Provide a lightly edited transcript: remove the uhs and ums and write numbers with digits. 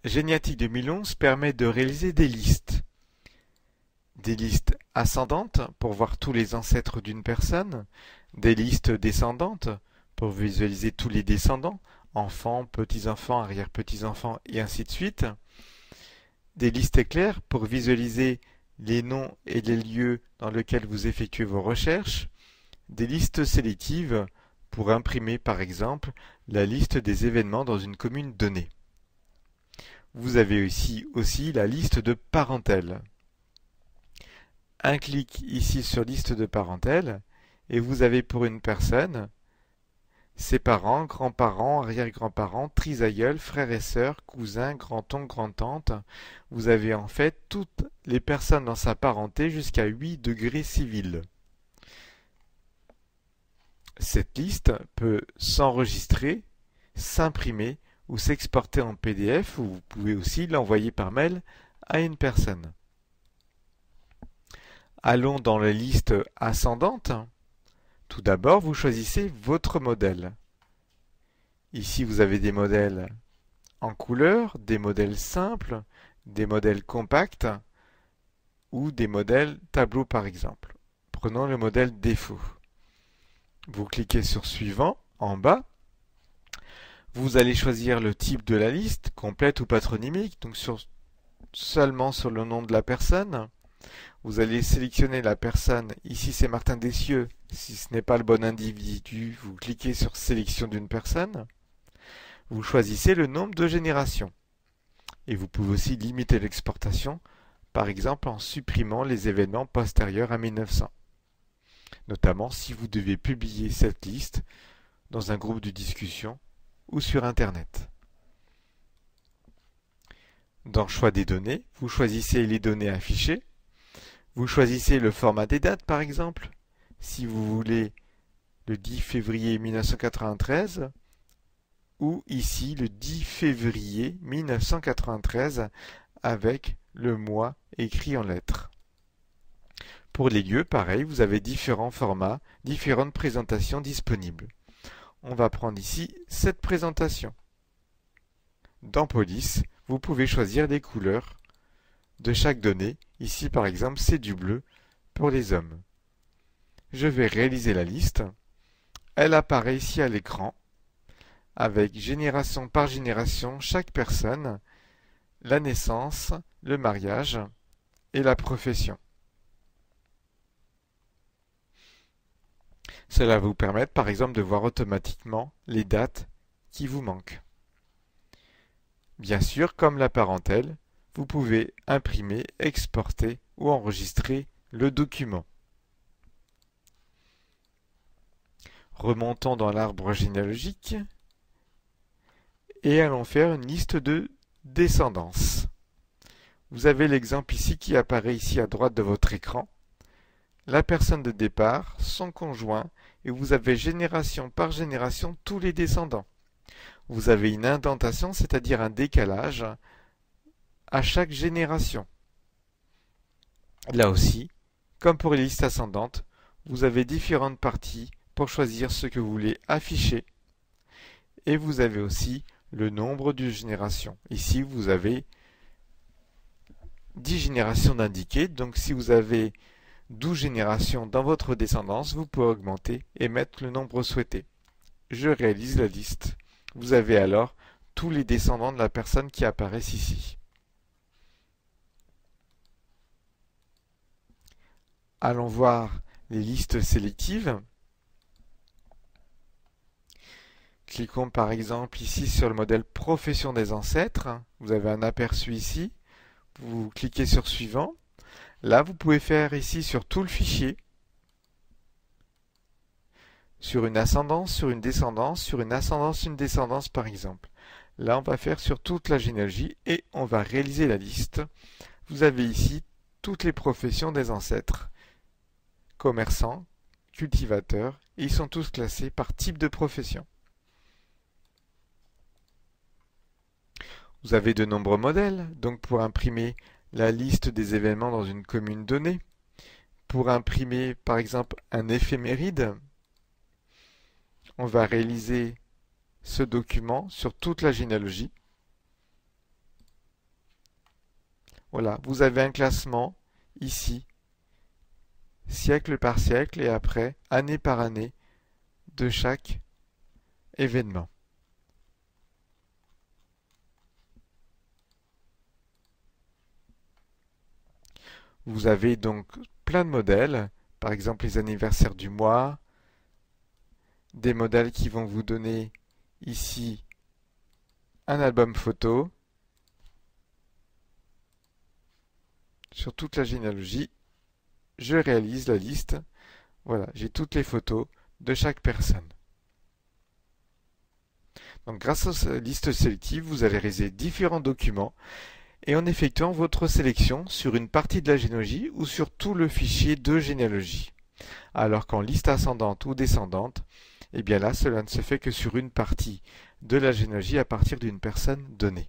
Géniatique 2011 permet de réaliser des listes. Des listes ascendantes pour voir tous les ancêtres d'une personne, des listes descendantes pour visualiser tous les descendants, enfants, petits-enfants, arrière-petits-enfants et ainsi de suite, des listes éclairs pour visualiser les noms et les lieux dans lesquels vous effectuez vos recherches, des listes sélectives pour imprimer par exemple la liste des événements dans une commune donnée. Vous avez aussi la liste de parentèle. Un clic ici sur liste de parentèle et vous avez pour une personne ses parents, grands-parents, arrière-grands-parents, trisaïeuls, frères et sœurs, cousins, grands-oncles, grands-tantes. Vous avez en fait toutes les personnes dans sa parenté jusqu'à 8 degrés civils. Cette liste peut s'enregistrer, s'imprimer ou s'exporter en PDF ou vous pouvez aussi l'envoyer par mail à une personne. Allons dans la liste ascendante. Tout d'abord, vous choisissez votre modèle. Ici, vous avez des modèles en couleur, des modèles simples, des modèles compacts ou des modèles tableau par exemple. Prenons le modèle défaut. Vous cliquez sur Suivant en bas. Vous allez choisir le type de la liste, complète ou patronymique, donc seulement sur le nom de la personne. Vous allez sélectionner la personne, ici c'est Martin Dessieux, si ce n'est pas le bon individu, vous cliquez sur Sélection d'une personne. Vous choisissez le nombre de générations. Et vous pouvez aussi limiter l'exportation, par exemple en supprimant les événements postérieurs à 1900. Notamment si vous devez publier cette liste dans un groupe de discussion ou sur Internet. Dans Choix des données, vous choisissez les données affichées. Vous choisissez le format des dates par exemple. Si vous voulez le 10 février 1993 ou ici le 10 février 1993 avec le mois écrit en lettres. Pour les lieux, pareil, vous avez différents formats, différentes présentations disponibles. On va prendre ici cette présentation. Dans Police, vous pouvez choisir les couleurs de chaque donnée. Ici, par exemple, c'est du bleu pour les hommes. Je vais réaliser la liste. Elle apparaît ici à l'écran avec génération par génération chaque personne, la naissance, le mariage et la profession. Cela va vous permettre, par exemple, de voir automatiquement les dates qui vous manquent. Bien sûr, comme la parentèle, vous pouvez imprimer, exporter ou enregistrer le document. Remontons dans l'arbre généalogique et allons faire une liste de descendance. Vous avez l'exemple ici qui apparaît ici à droite de votre écran. La personne de départ, son conjoint, et vous avez génération par génération tous les descendants. Vous avez une indentation, c'est-à-dire un décalage à chaque génération. Là aussi, comme pour les listes ascendantes, vous avez différentes parties pour choisir ce que vous voulez afficher. Et vous avez aussi le nombre de générations. Ici, vous avez 10 générations d'indiquées. Donc, si vous avez 12 générations dans votre descendance, vous pouvez augmenter et mettre le nombre souhaité. Je réalise la liste. Vous avez alors tous les descendants de la personne qui apparaissent ici. Allons voir les listes sélectives. Cliquons par exemple ici sur le modèle Profession des ancêtres. Vous avez un aperçu ici. Vous cliquez sur Suivant. Là, vous pouvez faire ici sur tout le fichier, sur une ascendance, sur une descendance, sur une ascendance, une descendance par exemple. Là, on va faire sur toute la généalogie et on va réaliser la liste. Vous avez ici toutes les professions des ancêtres, commerçants, cultivateurs, et ils sont tous classés par type de profession. Vous avez de nombreux modèles, donc pour imprimer la liste des événements dans une commune donnée, pour imprimer par exemple un éphéméride, on va réaliser ce document sur toute la généalogie. Voilà, vous avez un classement ici, siècle par siècle et après, année par année, de chaque événement. Vous avez donc plein de modèles, par exemple les anniversaires du mois, des modèles qui vont vous donner ici un album photo sur toute la généalogie. Je réalise la liste. Voilà, j'ai toutes les photos de chaque personne. Donc grâce à cette liste sélective, vous allez réaliser différents documents et en effectuant votre sélection sur une partie de la généalogie ou sur tout le fichier de généalogie. Alors qu'en liste ascendante ou descendante, eh bien là, cela ne se fait que sur une partie de la généalogie à partir d'une personne donnée.